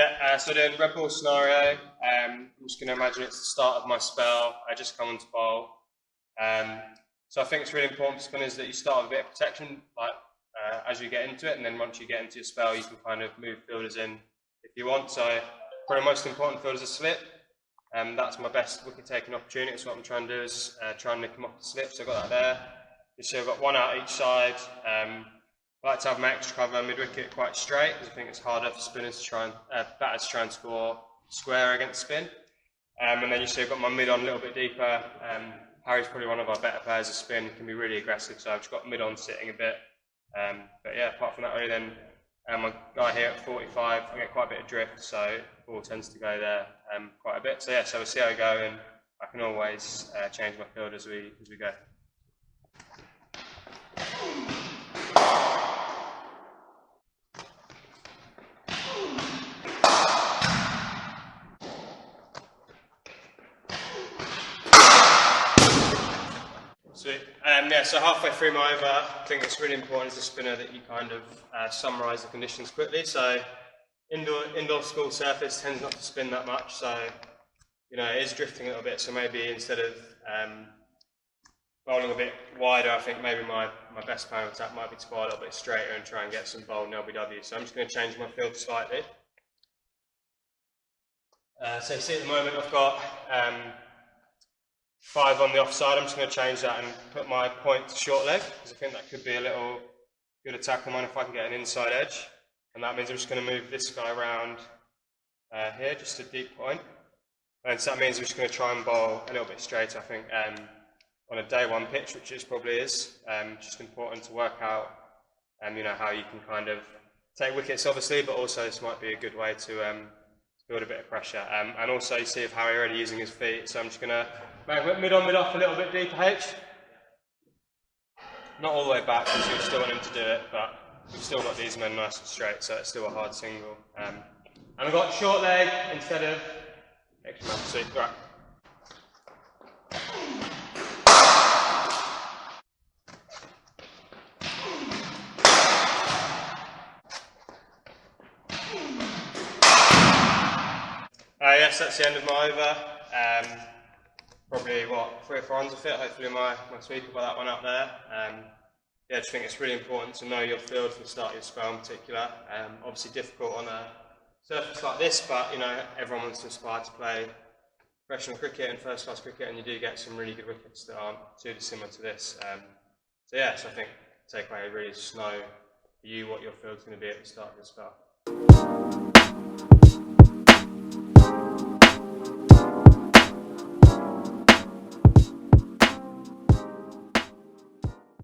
Yeah, so then red ball scenario, I'm just going to imagine it's the start of my spell. I just come onto bowl. So I think it's really important for spinners that you start with a bit of protection, like as you get into it, and then once you get into your spell, you can kind of move fielders in if you want. So probably the most important field is a slip. That's my best wicket taking opportunity. So what I'm trying to do is try and nick him off the slip. So I've got that there. You see I've got one out each side. I like to have my extra cover mid-wicket quite straight because I think it's harder for spinners to try and batters to try and score square against spin. And then you see I've got my mid on a little bit deeper. Harry's probably one of our better players of spin, can be really aggressive, so I've just got mid on sitting a bit. But yeah, apart from that, really, then my guy here at 45, I get quite a bit of drift, so the ball tends to go there quite a bit. So yeah, so we'll see how we go, and I can always change my field as we go. Sweet. Yeah, so halfway through my over, I think it's really important as a spinner that you kind of summarise the conditions quickly. So indoor school surface tends not to spin that much, so you know it is drifting a little bit. So maybe instead of bowling a bit wider, I think maybe my best plan of attack might be to bowl a little bit straighter and try and get some bold LBW. So I'm just going to change my field slightly. So you see at the moment I've got 5 on the offside. I'm just going to change that and put my point to short leg because I think that could be a little good attack of mine if I can get an inside edge. And that means I'm just going to move this guy around here, just a deep point. And so that means I'm just going to try and bowl a little bit straighter. I think on a day one pitch, which it probably is, just important to work out you know, how you can kind of take wickets obviously, but also this might be a good way to build a bit of pressure. And also you see if Harry already using his feet, so I'm just going to make mid on, mid off a little bit deeper H. Not all the way back because you still want him to do it, but we've still got these men nice and straight, so it's still a hard single. And I've got short leg instead of extra man. Sweet, right. Yes, that's the end of my over. Probably, 3 or 4 runs of it. Hopefully my sweeper got that one up there. Yeah, I just think it's really important to know your field from the start of your spell in particular. Obviously difficult on a surface like this, but you know everyone wants to aspire to play professional cricket and first class cricket, and you do get some really good wickets that aren't too dissimilar to this. So yeah, so I think the takeaway really is just know for you what your field's going to be at the start of your spell.